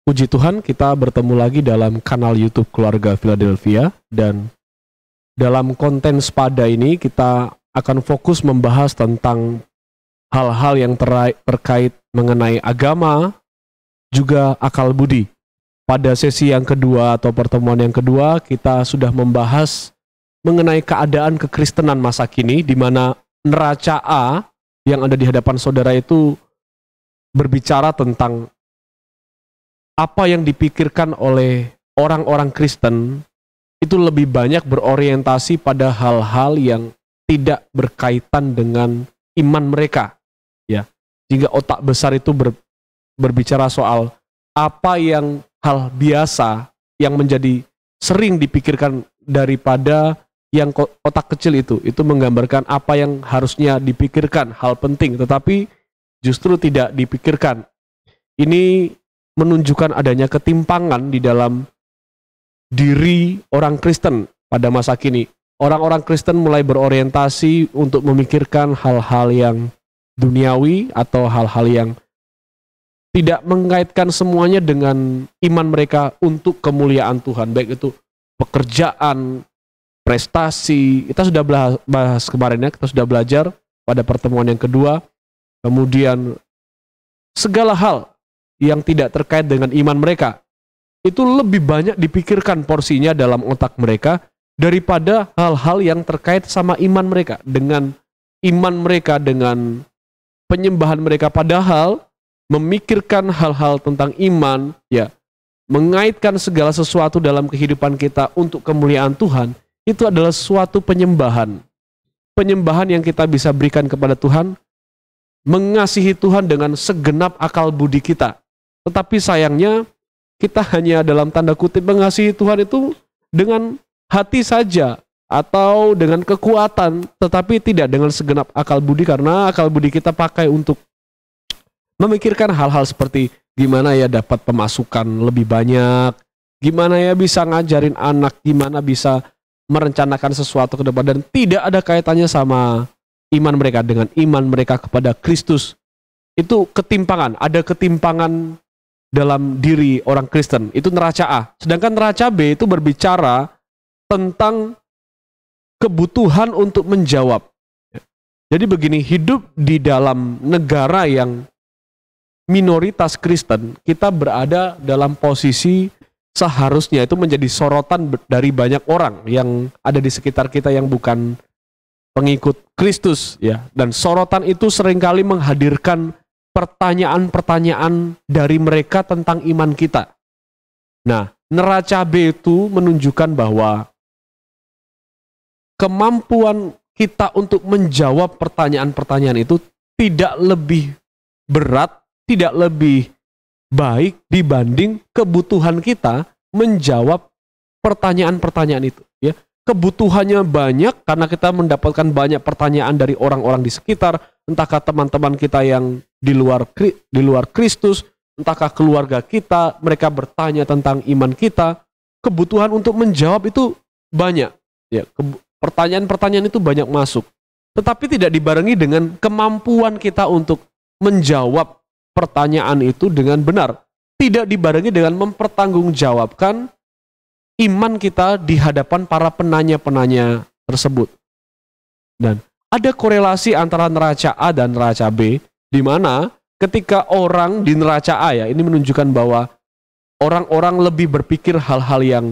Puji Tuhan, kita bertemu lagi dalam kanal YouTube Keluarga Philadelphia, dan dalam konten sepada ini kita akan fokus membahas tentang hal-hal yang terkait mengenai agama, juga akal budi. Pada sesi yang kedua atau pertemuan yang kedua, kita sudah membahas mengenai keadaan kekristenan masa kini, di mana neraca A yang ada di hadapan saudara itu berbicara tentang apa yang dipikirkan oleh orang-orang Kristen itu lebih banyak berorientasi pada hal-hal yang tidak berkaitan dengan iman mereka, ya. Sehingga otak besar itu berbicara soal apa yang hal biasa yang menjadi sering dipikirkan daripada yang otak kecil itu menggambarkan apa yang harusnya dipikirkan, hal penting, tetapi justru tidak dipikirkan. Ini menunjukkan adanya ketimpangan di dalam diri orang Kristen pada masa kini. Orang-orang Kristen mulai berorientasi untuk memikirkan hal-hal yang duniawi atau hal-hal yang tidak mengaitkan semuanya dengan iman mereka untuk kemuliaan Tuhan. Baik itu pekerjaan, prestasi. Kita sudah bahas kemarin ya, kita sudah belajar pada pertemuan yang kedua. Kemudian segala hal yang tidak terkait dengan iman mereka itu lebih banyak dipikirkan porsinya dalam otak mereka daripada hal-hal yang terkait sama iman mereka, dengan iman mereka, dengan penyembahan mereka. Padahal memikirkan hal-hal tentang iman, ya, mengaitkan segala sesuatu dalam kehidupan kita untuk kemuliaan Tuhan, itu adalah suatu penyembahan. Penyembahan yang kita bisa berikan kepada Tuhan, mengasihi Tuhan dengan segenap akal budi kita. Tetapi sayangnya kita hanya dalam tanda kutip mengasihi Tuhan itu dengan hati saja atau dengan kekuatan, tetapi tidak dengan segenap akal budi, karena akal budi kita pakai untuk memikirkan hal-hal seperti gimana ya dapat pemasukan lebih banyak, gimana ya bisa ngajarin anak, gimana bisa merencanakan sesuatu ke depan, dan tidak ada kaitannya sama iman mereka dengan iman mereka kepada Kristus. Itu ketimpangan, ada ketimpangan dalam diri orang Kristen, itu neraca A. Sedangkan neraca B itu berbicara tentang kebutuhan untuk menjawab. Jadi begini, hidup di dalam negara yang minoritas Kristen, kita berada dalam posisi seharusnya itu menjadi sorotan dari banyak orang yang ada di sekitar kita yang bukan pengikut Kristus, ya. Dan sorotan itu seringkali menghadirkan pertanyaan-pertanyaan dari mereka tentang iman kita. Nah, neraca B itu menunjukkan bahwa kemampuan kita untuk menjawab pertanyaan-pertanyaan itu tidak lebih berat, tidak lebih baik dibanding kebutuhan kita menjawab pertanyaan-pertanyaan itu, ya. Kebutuhannya banyak karena kita mendapatkan banyak pertanyaan dari orang-orang di sekitar, entahkah teman-teman kita yang di luar Kristus, entahkah keluarga kita, mereka bertanya tentang iman kita. Kebutuhan untuk menjawab itu banyak, ya. Pertanyaan-pertanyaan itu banyak masuk, tetapi tidak dibarengi dengan kemampuan kita untuk menjawab pertanyaan itu dengan benar. Tidak dibarengi dengan mempertanggungjawabkan iman kita di hadapan para penanya-penanya tersebut. Dan ada korelasi antara neraca A dan neraca B, di mana ketika orang di neraca A, ya, ini menunjukkan bahwa orang-orang lebih berpikir hal-hal yang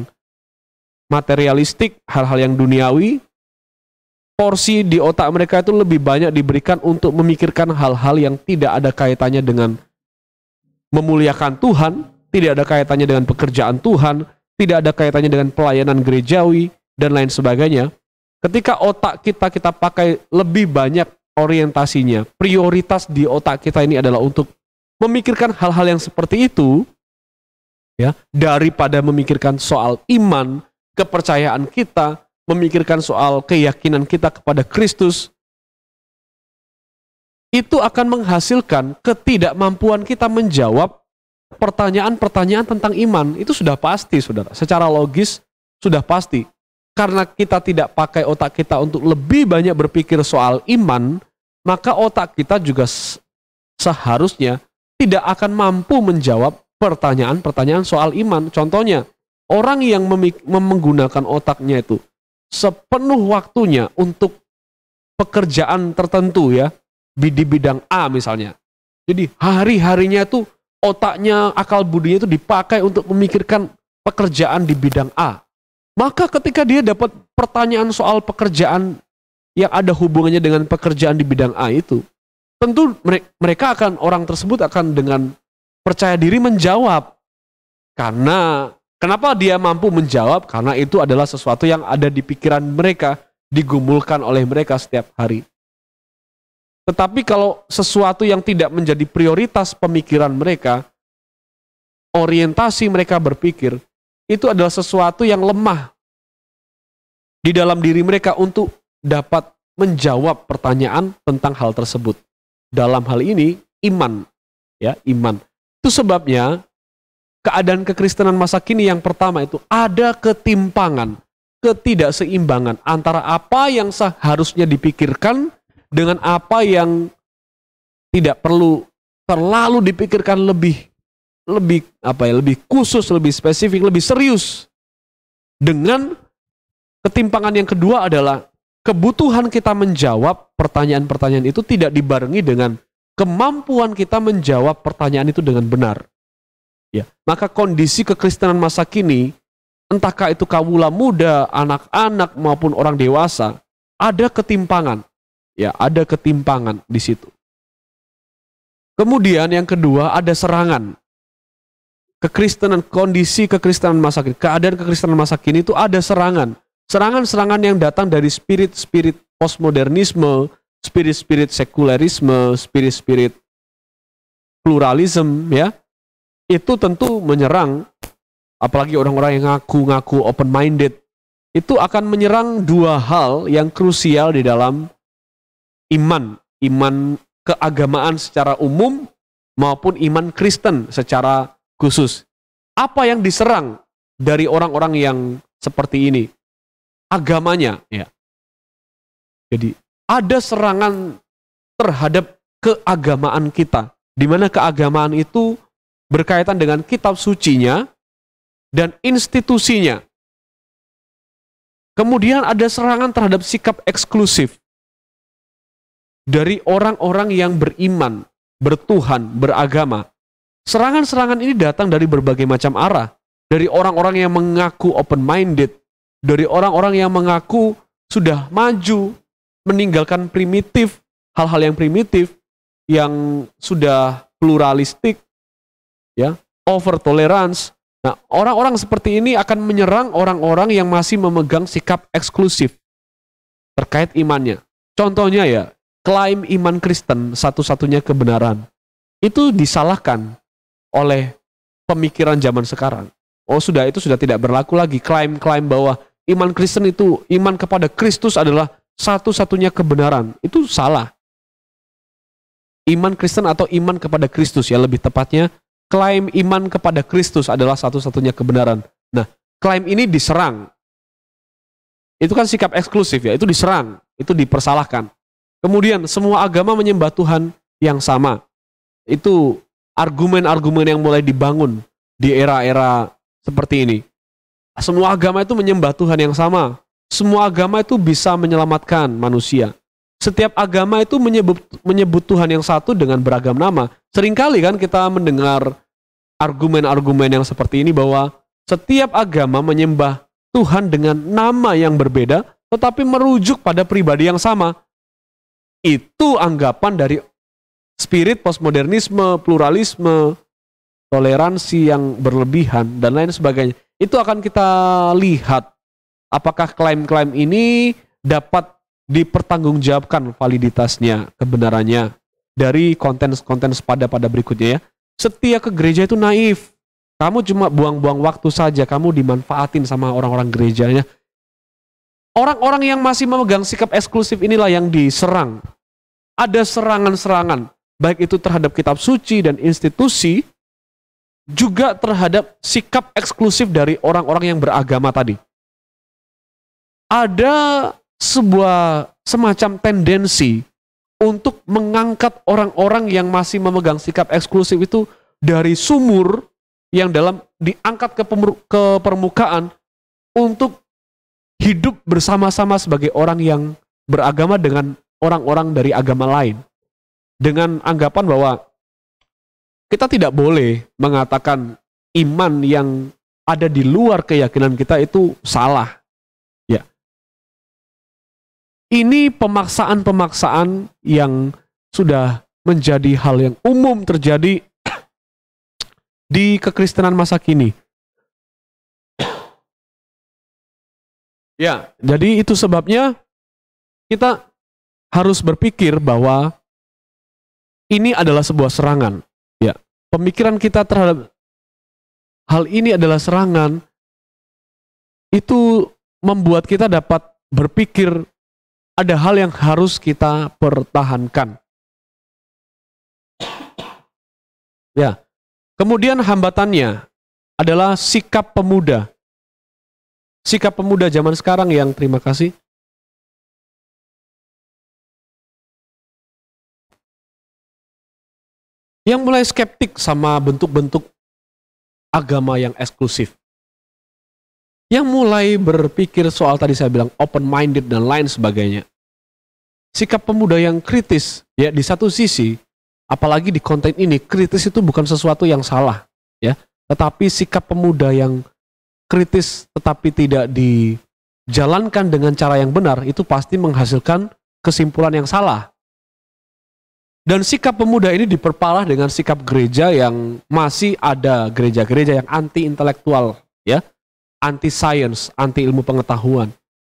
materialistik, hal-hal yang duniawi. Porsi di otak mereka itu lebih banyak diberikan untuk memikirkan hal-hal yang tidak ada kaitannya dengan memuliakan Tuhan, tidak ada kaitannya dengan pekerjaan Tuhan, tidak ada kaitannya dengan pelayanan gerejawi, dan lain sebagainya. Ketika otak kita pakai lebih banyak orientasinya, prioritas di otak kita ini adalah untuk memikirkan hal-hal yang seperti itu, ya, daripada memikirkan soal iman, kepercayaan kita, memikirkan soal keyakinan kita kepada Kristus, itu akan menghasilkan ketidakmampuan kita menjawab pertanyaan-pertanyaan tentang iman. Itu sudah pasti, saudara. Secara logis sudah pasti. Karena kita tidak pakai otak kita untuk lebih banyak berpikir soal iman, maka otak kita juga seharusnya tidak akan mampu menjawab pertanyaan-pertanyaan soal iman. Contohnya, orang yang menggunakan otaknya itu sepenuh waktunya untuk pekerjaan tertentu ya, di bidang A misalnya. Jadi hari-harinya itu otaknya, akal budinya itu dipakai untuk memikirkan pekerjaan di bidang A. Maka ketika dia dapat pertanyaan soal pekerjaan yang ada hubungannya dengan pekerjaan di bidang A itu, tentu orang tersebut akan dengan percaya diri menjawab. Karena kenapa dia mampu menjawab? Karena itu adalah sesuatu yang ada di pikiran mereka, digumulkan oleh mereka setiap hari. Tetapi kalau sesuatu yang tidak menjadi prioritas pemikiran mereka, orientasi mereka berpikir, itu adalah sesuatu yang lemah di dalam diri mereka untuk dapat menjawab pertanyaan tentang hal tersebut. Dalam hal ini, iman. Ya, iman. Itu sebabnya keadaan kekristenan masa kini yang pertama itu ada ketimpangan, ketidakseimbangan antara apa yang seharusnya dipikirkan dengan apa yang tidak perlu terlalu dipikirkan lebih khusus, lebih spesifik, lebih serius. Dengan ketimpangan yang kedua adalah kebutuhan kita menjawab pertanyaan-pertanyaan itu tidak dibarengi dengan kemampuan kita menjawab pertanyaan itu dengan benar. Ya, maka kondisi kekristenan masa kini, entahkah itu kawula muda, anak-anak maupun orang dewasa, ada ketimpangan. Ya, ada ketimpangan di situ. Kemudian yang kedua ada serangan. Kondisi kekristenan masa kini, keadaan kekristenan masa kini itu ada serangan. Serangan-serangan yang datang dari spirit-spirit postmodernisme, spirit-spirit sekularisme, spirit-spirit pluralisme, ya. Itu tentu menyerang, apalagi orang-orang yang ngaku-ngaku open-minded, itu akan menyerang dua hal yang krusial di dalam iman keagamaan secara umum maupun iman Kristen secara khusus. Apa yang diserang dari orang-orang yang seperti ini? Agamanya, ya. Jadi ada serangan terhadap keagamaan kita, di mana keagamaan itu berkaitan dengan kitab sucinya dan institusinya. Kemudian ada serangan terhadap sikap eksklusif dari orang-orang yang beriman, bertuhan, beragama. Serangan-serangan ini datang dari berbagai macam arah. Dari orang-orang yang mengaku open-minded, dari orang-orang yang mengaku sudah maju, meninggalkan primitif, hal-hal yang primitif, yang sudah pluralistik, ya, over tolerance. Nah, orang-orang seperti ini akan menyerang orang-orang yang masih memegang sikap eksklusif terkait imannya. Contohnya ya, klaim iman Kristen satu-satunya kebenaran itu disalahkan oleh pemikiran zaman sekarang. Itu sudah tidak berlaku lagi. Klaim-klaim bahwa iman Kristen itu, iman kepada Kristus adalah satu-satunya kebenaran. Itu salah. Iman Kristen atau iman kepada Kristus, ya lebih tepatnya, klaim iman kepada Kristus adalah satu-satunya kebenaran. Nah, klaim ini diserang. Itu kan sikap eksklusif ya, itu diserang, itu dipersalahkan. Kemudian semua agama menyembah Tuhan yang sama. Itu argumen-argumen yang mulai dibangun di era-era seperti ini. Semua agama itu menyembah Tuhan yang sama. Semua agama itu bisa menyelamatkan manusia. Setiap agama itu menyebut Tuhan yang satu dengan beragam nama. Seringkali kan kita mendengar argumen-argumen yang seperti ini bahwa setiap agama menyembah Tuhan dengan nama yang berbeda, tetapi merujuk pada pribadi yang sama. Itu anggapan dari spirit postmodernisme, pluralisme, toleransi yang berlebihan, dan lain sebagainya. Itu akan kita lihat apakah klaim-klaim ini dapat dipertanggungjawabkan validitasnya, kebenarannya dari konten-konten pada berikutnya ya. Setia ke gereja itu naif. Kamu cuma buang-buang waktu saja, kamu dimanfaatin sama orang-orang gerejanya. Orang-orang yang masih memegang sikap eksklusif inilah yang diserang. Ada serangan-serangan, baik itu terhadap kitab suci dan institusi, juga terhadap sikap eksklusif dari orang-orang yang beragama tadi. Ada sebuah semacam tendensi untuk mengangkat orang-orang yang masih memegang sikap eksklusif itu dari sumur yang diangkat ke permukaan untuk hidup bersama-sama sebagai orang yang beragama dengan orang-orang dari agama lain. Dengan anggapan bahwa kita tidak boleh mengatakan iman yang ada di luar keyakinan kita itu salah. Ya. Ini pemaksaan-pemaksaan yang sudah menjadi hal yang umum terjadi di kekristenan masa kini. Ya, jadi itu sebabnya kita harus berpikir bahwa ini adalah sebuah serangan. Ya, pemikiran kita terhadap hal ini adalah serangan. Itu membuat kita dapat berpikir ada hal yang harus kita pertahankan. Ya. Kemudian hambatannya adalah sikap pemuda. Sikap pemuda zaman sekarang yang terima kasih. Yang mulai skeptik sama bentuk-bentuk agama yang eksklusif. Yang mulai berpikir soal tadi saya bilang open-minded dan lain sebagainya. Sikap pemuda yang kritis, ya di satu sisi, apalagi di konten ini, kritis itu bukan sesuatu yang salah, ya. Tetapi sikap pemuda yang kritis tetapi tidak dijalankan dengan cara yang benar, itu pasti menghasilkan kesimpulan yang salah. Dan sikap pemuda ini diperparah dengan sikap gereja yang masih ada gereja-gereja yang anti-intelektual, ya, anti-science, anti-ilmu pengetahuan.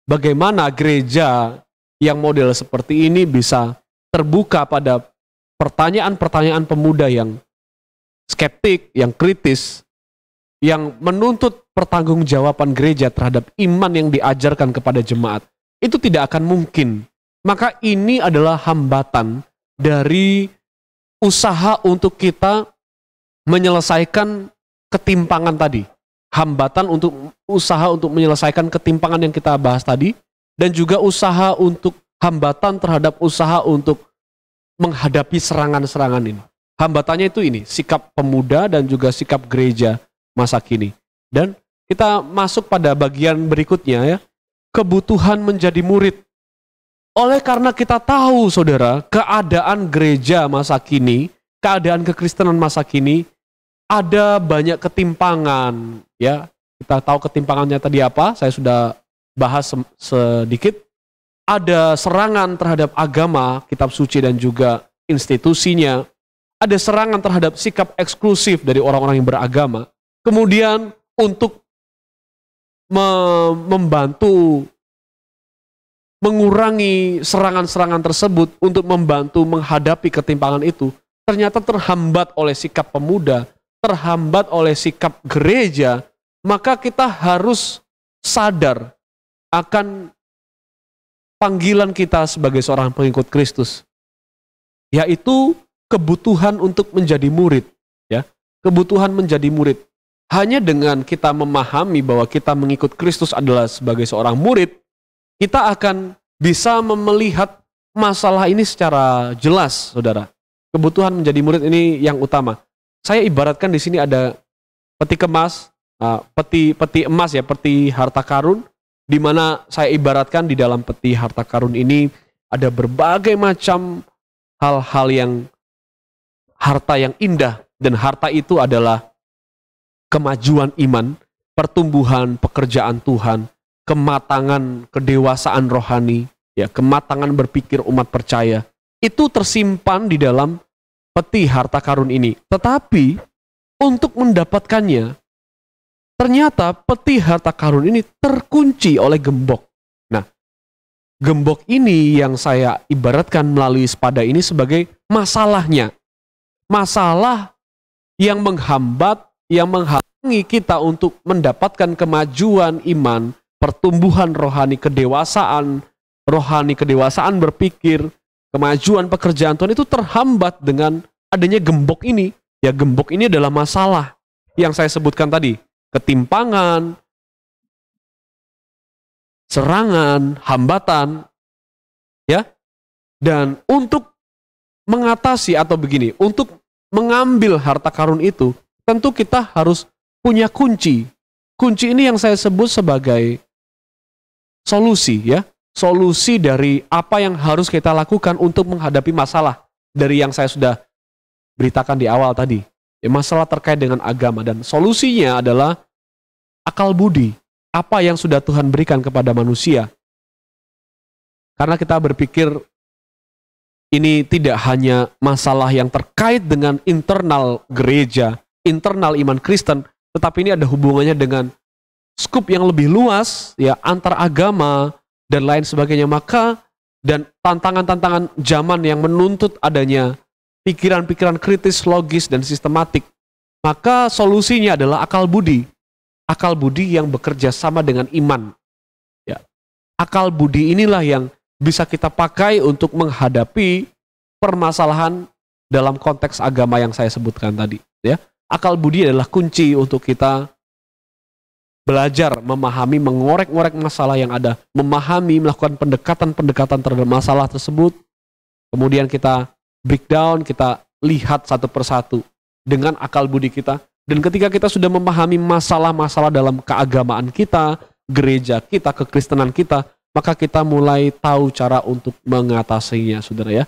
Bagaimana gereja yang model seperti ini bisa terbuka pada pertanyaan-pertanyaan pemuda yang skeptik, yang kritis, yang menuntut pertanggungjawaban gereja terhadap iman yang diajarkan kepada jemaat. Itu tidak akan mungkin. Maka ini adalah hambatan dari usaha untuk kita menyelesaikan ketimpangan tadi. Hambatan untuk usaha untuk menyelesaikan ketimpangan yang kita bahas tadi, dan juga usaha untuk hambatan terhadap usaha untuk menghadapi serangan-serangan ini. Hambatannya itu ini, sikap pemuda dan juga sikap gereja masa kini. Dan kita masuk pada bagian berikutnya, ya, kebutuhan menjadi murid. Oleh karena kita tahu, saudara, keadaan gereja masa kini, keadaan kekristenan masa kini, ada banyak ketimpangan, ya. Kita tahu ketimpangannya tadi apa, saya sudah bahas sedikit. Ada serangan terhadap agama, kitab suci dan juga institusinya. Ada serangan terhadap sikap eksklusif dari orang-orang yang beragama. Kemudian untuk membantu mengurangi serangan-serangan tersebut, untuk membantu menghadapi ketimpangan itu, ternyata terhambat oleh sikap pemuda, terhambat oleh sikap gereja. Maka kita harus sadar akan panggilan kita sebagai seorang pengikut Kristus, yaitu kebutuhan untuk menjadi murid, ya. Kebutuhan menjadi murid. Hanya dengan kita memahami bahwa kita mengikut Kristus adalah sebagai seorang murid, kita akan bisa melihat masalah ini secara jelas, saudara. Kebutuhan menjadi murid ini yang utama. Saya ibaratkan di sini ada peti kemas, peti emas, ya, peti harta karun, di mana saya ibaratkan di dalam peti harta karun ini ada berbagai macam hal-hal yang harta yang indah, dan harta itu adalah kemajuan iman, pertumbuhan pekerjaan Tuhan, kematangan kedewasaan rohani, ya, kematangan berpikir umat percaya. Itu tersimpan di dalam peti harta karun ini. Tetapi untuk mendapatkannya, ternyata peti harta karun ini terkunci oleh gembok. Nah, gembok ini yang saya ibaratkan melalui sepada ini sebagai masalahnya. Masalah yang menghambat, yang menghalangi kita untuk mendapatkan kemajuan iman, pertumbuhan rohani, kedewasaan berpikir, kemajuan pekerjaan Tuhan itu terhambat dengan adanya gembok ini. Ya, gembok ini adalah masalah yang saya sebutkan tadi. Ketimpangan, serangan, hambatan, ya. Dan untuk mengatasi atau begini, untuk mengambil harta karun itu, tentu kita harus punya kunci. Kunci ini yang saya sebut sebagai solusi ya. Solusi dari apa yang harus kita lakukan untuk menghadapi masalah. Dari yang saya sudah beritakan di awal tadi. Ya, masalah terkait dengan agama. Dan solusinya adalah akal budi. Apa yang sudah Tuhan berikan kepada manusia. Karena kita berpikir ini tidak hanya masalah yang terkait dengan internal gereja, internal iman Kristen, tetapi ini ada hubungannya dengan skup yang lebih luas, ya, antar agama dan lain sebagainya. Maka dan tantangan-tantangan zaman yang menuntut adanya pikiran-pikiran kritis, logis dan sistematik. Maka solusinya adalah akal budi. Akal budi yang bekerja sama dengan iman. Ya. Akal budi inilah yang bisa kita pakai untuk menghadapi permasalahan dalam konteks agama yang saya sebutkan tadi. Ya. Akal budi adalah kunci untuk kita belajar, memahami, mengorek-ngorek masalah yang ada, memahami, melakukan pendekatan-pendekatan terhadap masalah tersebut, kemudian kita breakdown, kita lihat satu persatu dengan akal budi kita, dan ketika kita sudah memahami masalah-masalah dalam keagamaan kita, gereja kita, kekristenan kita, maka kita mulai tahu cara untuk mengatasinya, saudara ya.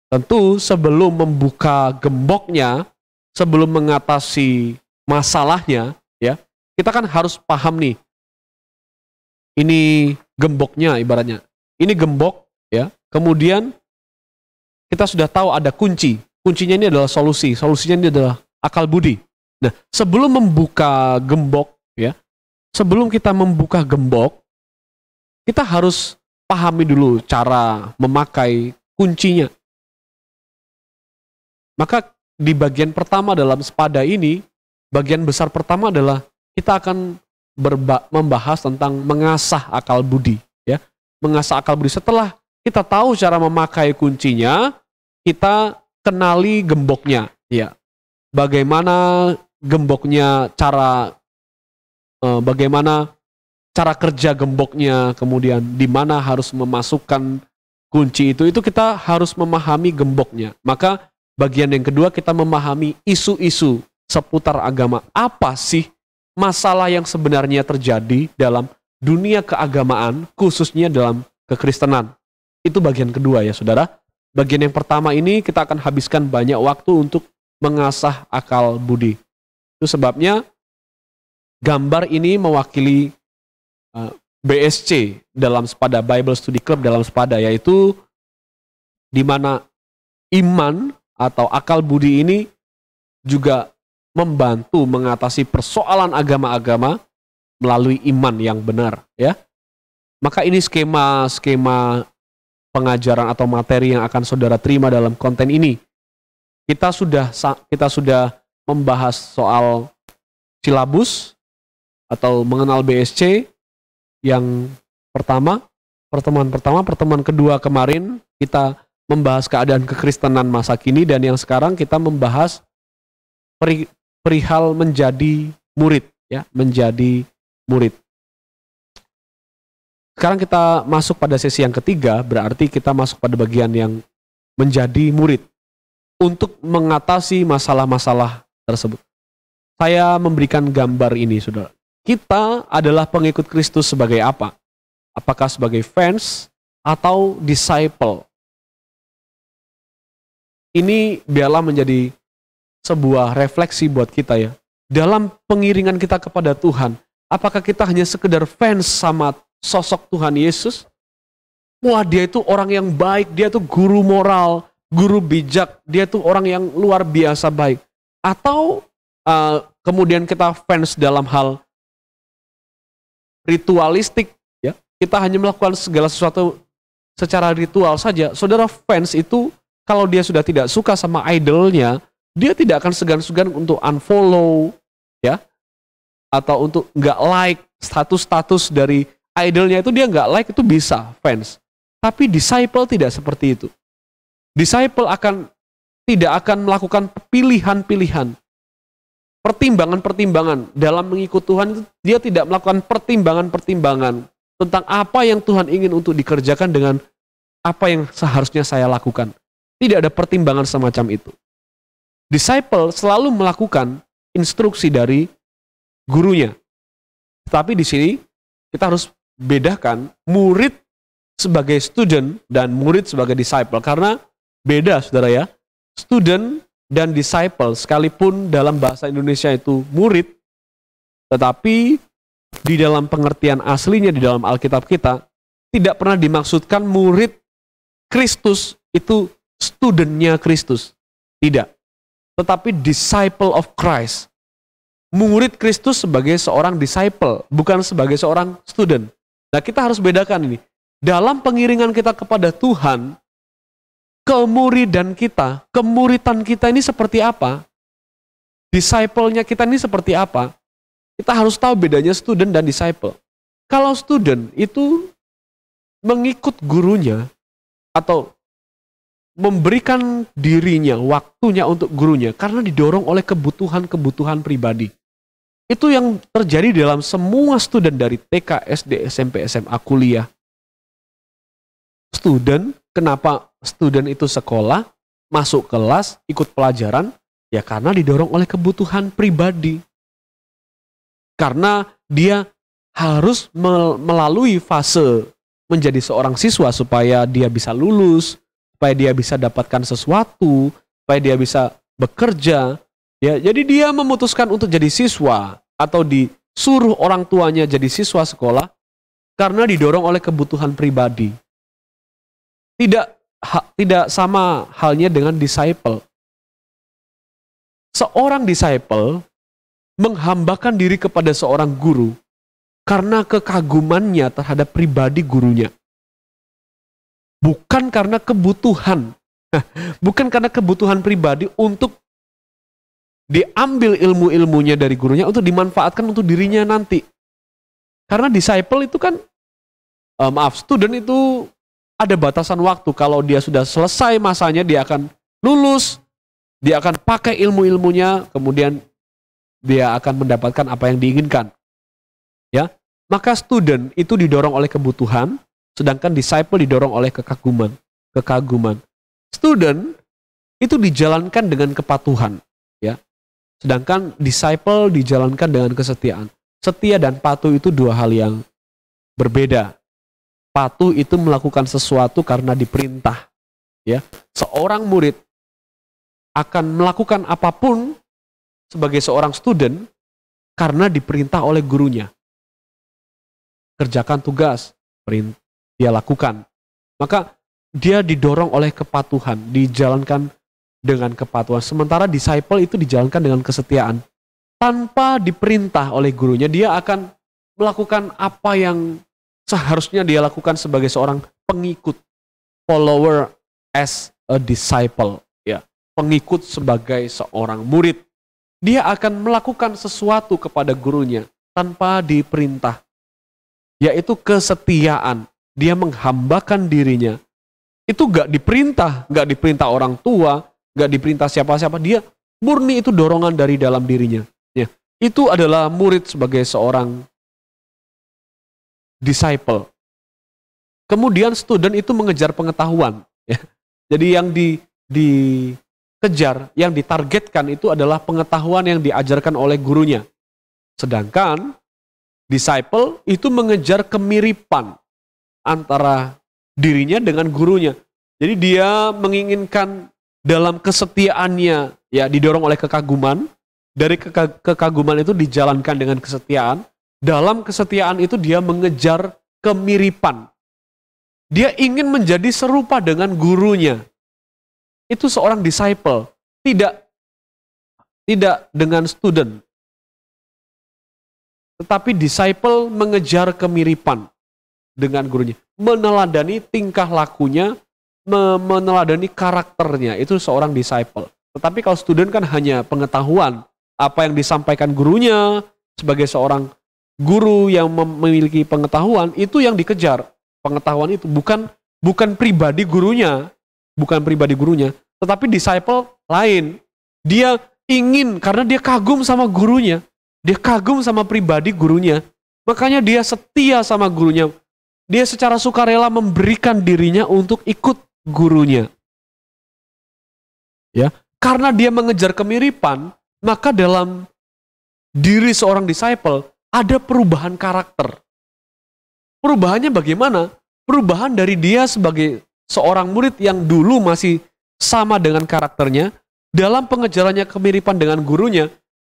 Tentu sebelum membuka gemboknya, sebelum mengatasi masalahnya, ya, kita kan harus paham nih. Ini gemboknya ibaratnya. Ini gembok, ya. Kemudian kita sudah tahu ada kunci. Kuncinya ini adalah solusi. Solusinya ini adalah akal budi. Nah, sebelum membuka gembok, ya, sebelum kita membuka gembok, kita harus pahami dulu cara memakai kuncinya. Maka di bagian pertama dalam sepada ini, bagian besar pertama adalah kita akan membahas tentang mengasah akal budi, ya. Mengasah akal budi. Setelah kita tahu cara memakai kuncinya, kita kenali gemboknya, ya. Bagaimana gemboknya, bagaimana cara kerja gemboknya, kemudian di mana harus memasukkan kunci itu kita harus memahami gemboknya. Maka bagian yang kedua kita memahami isu-isu seputar agama. Apa sih masalah yang sebenarnya terjadi dalam dunia keagamaan, khususnya dalam kekristenan? Itu bagian kedua ya saudara. Bagian yang pertama ini kita akan habiskan banyak waktu untuk mengasah akal budi. Itu sebabnya gambar ini mewakili BSC dalam sepada, Bible Study Club dalam sepada, yaitu di mana iman atau akal budi ini juga membantu mengatasi persoalan agama-agama melalui iman yang benar, ya. Maka ini skema pengajaran atau materi yang akan saudara terima dalam konten ini. Kita sudah membahas soal silabus atau mengenal BSC yang pertemuan kedua kemarin kita membahas keadaan kekristenan masa kini, dan yang sekarang kita membahas perihal menjadi murid, ya, menjadi murid. Sekarang kita masuk pada sesi yang ketiga, berarti kita masuk pada bagian yang menjadi murid untuk mengatasi masalah-masalah tersebut. Saya memberikan gambar ini, saudara. Kita adalah pengikut Kristus sebagai apa? Apakah sebagai fans atau disciple? Ini biarlah menjadi sebuah refleksi buat kita ya. Dalam pengiringan kita kepada Tuhan, apakah kita hanya sekedar fans sama sosok Tuhan Yesus? Wah, dia itu orang yang baik, dia itu guru moral, guru bijak, dia itu orang yang luar biasa baik. Atau kemudian kita fans dalam hal ritualistik, ya. Kita hanya melakukan segala sesuatu secara ritual saja. Saudara, fans itu kalau dia sudah tidak suka sama idolnya, dia tidak akan segan-segan untuk unfollow, ya, atau untuk nggak like status-status dari idolnya itu, dia nggak like itu bisa fans. Tapi disciple tidak seperti itu. Disciple tidak akan melakukan pilihan-pilihan, pertimbangan-pertimbangan dalam mengikut Tuhan itu. Dia tidak melakukan pertimbangan-pertimbangan tentang apa yang Tuhan ingin untuk dikerjakan dengan apa yang seharusnya saya lakukan. Tidak ada pertimbangan semacam itu. Disciple selalu melakukan instruksi dari gurunya. Tapi di sini kita harus bedakan murid sebagai student dan murid sebagai disciple. Karena beda, saudara ya. Student dan disciple sekalipun dalam bahasa Indonesia itu murid, tetapi di dalam pengertian aslinya di dalam Alkitab kita tidak pernah dimaksudkan murid Kristus itu studentnya Kristus. Tidak. Tetapi disciple of Christ. Murid Kristus sebagai seorang disciple, bukan sebagai seorang student. Nah, kita harus bedakan ini. Dalam pengiringan kita kepada Tuhan, kemuridan kita, kemuritan kita ini seperti apa? Disciple-nya kita ini seperti apa? Kita harus tahu bedanya student dan disciple. Kalau student itu mengikut gurunya atau memberikan dirinya, waktunya untuk gurunya karena didorong oleh kebutuhan-kebutuhan pribadi. Itu yang terjadi dalam semua student dari TK, SD, SMP, SMA, kuliah. Student, kenapa student itu sekolah, masuk kelas, ikut pelajaran? Ya karena didorong oleh kebutuhan pribadi. Karena dia harus melalui fase menjadi seorang siswa supaya dia bisa lulus, supaya dia bisa dapatkan sesuatu, supaya dia bisa bekerja. Ya, jadi dia memutuskan untuk jadi siswa atau disuruh orang tuanya jadi siswa sekolah karena didorong oleh kebutuhan pribadi. Tidak sama halnya dengan disciple. Seorang disciple menghambakan diri kepada seorang guru karena kekagumannya terhadap pribadi gurunya. Bukan karena kebutuhan. Bukan karena kebutuhan pribadi untuk diambil ilmu-ilmunya dari gurunya untuk dimanfaatkan untuk dirinya nanti. Karena disciple itu kan, student itu ada batasan waktu. Kalau dia sudah selesai masanya, dia akan lulus, dia akan pakai ilmu-ilmunya, kemudian dia akan mendapatkan apa yang diinginkan. Ya, maka student itu didorong oleh kebutuhan, sedangkan disciple didorong oleh kekaguman. Student itu dijalankan dengan kepatuhan, ya. Sedangkan disciple dijalankan dengan kesetiaan. Setia dan patuh itu dua hal yang berbeda. Patuh itu melakukan sesuatu karena diperintah. Ya, seorang murid akan melakukan apapun sebagai seorang student karena diperintah oleh gurunya. Kerjakan tugas, dia lakukan. Maka dia didorong oleh kepatuhan, dijalankan dengan kepatuhan. Sementara disciple itu dijalankan dengan kesetiaan. Tanpa diperintah oleh gurunya, dia akan melakukan apa yang seharusnya dia lakukan sebagai seorang pengikut, follower as a disciple, ya, pengikut sebagai seorang murid. Dia akan melakukan sesuatu kepada gurunya tanpa diperintah, yaitu kesetiaan. Dia menghambakan dirinya. Itu gak diperintah orang tua, gak diperintah siapa-siapa. Dia murni, itu dorongan dari dalam dirinya. Ya, itu adalah murid sebagai seorang disciple. Kemudian student itu mengejar pengetahuan. Ya. Jadi yang dikejar, yang ditargetkan itu adalah pengetahuan yang diajarkan oleh gurunya. Sedangkan disciple itu mengejar kemiripan antara dirinya dengan gurunya. Jadi dia menginginkan dalam kesetiaannya, ya, didorong oleh kekaguman. Dari kekaguman itu dijalankan dengan kesetiaan. Dalam kesetiaan itu dia mengejar kemiripan. Dia ingin menjadi serupa dengan gurunya. Itu seorang disciple. Tidak dengan student. Tetapi disciple mengejar kemiripan dengan gurunya. Meneladani tingkah lakunya, meneladani karakternya. Itu seorang disciple. Tetapi kalau student kan hanya pengetahuan. Apa yang disampaikan gurunya sebagai seorang guru yang memiliki pengetahuan, itu yang dikejar. Pengetahuan itu bukan pribadi gurunya, tetapi disciple lain. Dia ingin karena dia kagum sama gurunya, dia kagum sama pribadi gurunya, makanya dia setia sama gurunya. Dia secara sukarela memberikan dirinya untuk ikut gurunya. Ya, karena dia mengejar kemiripan, maka dalam diri seorang disciple, ada perubahan karakter. Perubahannya bagaimana? Perubahan dari dia sebagai seorang murid yang dulu masih sama dengan karakternya, dalam pengejarannya kemiripan dengan gurunya,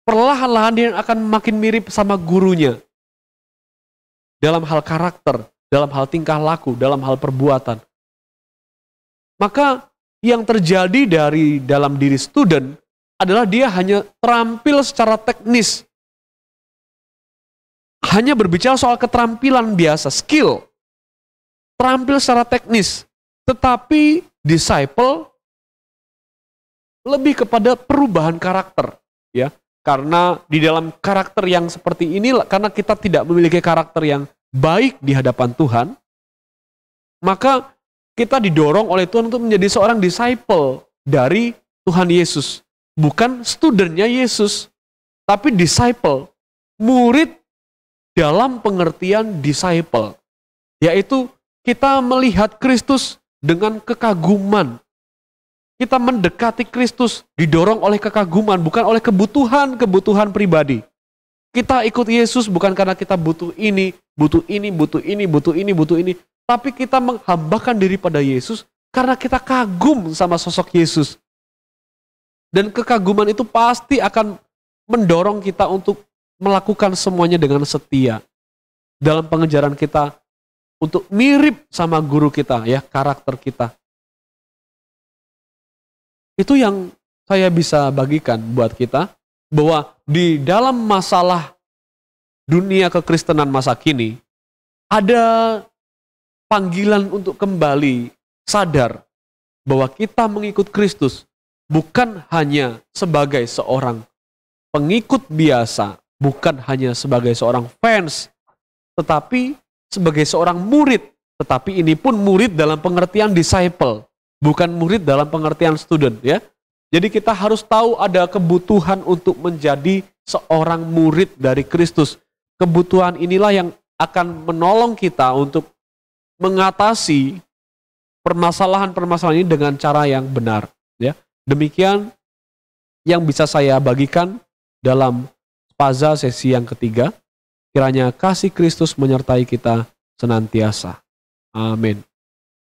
perlahan-lahan dia akan makin mirip sama gurunya. Dalam hal karakter, dalam hal tingkah laku, dalam hal perbuatan. Maka yang terjadi dari dalam diri student adalah dia hanya terampil secara teknis. Hanya berbicara soal keterampilan biasa, skill. Terampil secara teknis. Tetapi disciple lebih kepada perubahan karakter, ya. Karena di dalam karakter yang seperti ini, karena kita tidak memiliki karakter yang baik di hadapan Tuhan, maka kita didorong oleh Tuhan untuk menjadi seorang disciple dari Tuhan Yesus. Bukan studentnya Yesus, tapi disciple, murid dalam pengertian disciple. Yaitu kita melihat Kristus dengan kekaguman. Kita mendekati Kristus didorong oleh kekaguman, bukan oleh kebutuhan pribadi. Kita ikut Yesus bukan karena kita butuh ini, butuh ini, butuh ini, butuh ini, butuh ini. Tapi kita menghambakan diri pada Yesus karena kita kagum sama sosok Yesus. Dan kekaguman itu pasti akan mendorong kita untuk melakukan semuanya dengan setia. Dalam pengejaran kita untuk mirip sama guru kita, ya, karakter kita. Itu yang saya bisa bagikan buat kita, bahwa di dalam masalah dunia kekristenan masa kini, ada panggilan untuk kembali sadar bahwa kita mengikut Kristus bukan hanya sebagai seorang pengikut biasa, bukan hanya sebagai seorang fans, tetapi sebagai seorang murid. Tetapi ini pun murid dalam pengertian disciple, bukan murid dalam pengertian student, ya. Jadi kita harus tahu ada kebutuhan untuk menjadi seorang murid dari Kristus. Kebutuhan inilah yang akan menolong kita untuk mengatasi permasalahan-permasalahan ini dengan cara yang benar, ya. Demikian yang bisa saya bagikan dalam Spaza sesi yang ketiga. Kiranya kasih Kristus menyertai kita senantiasa. Amin.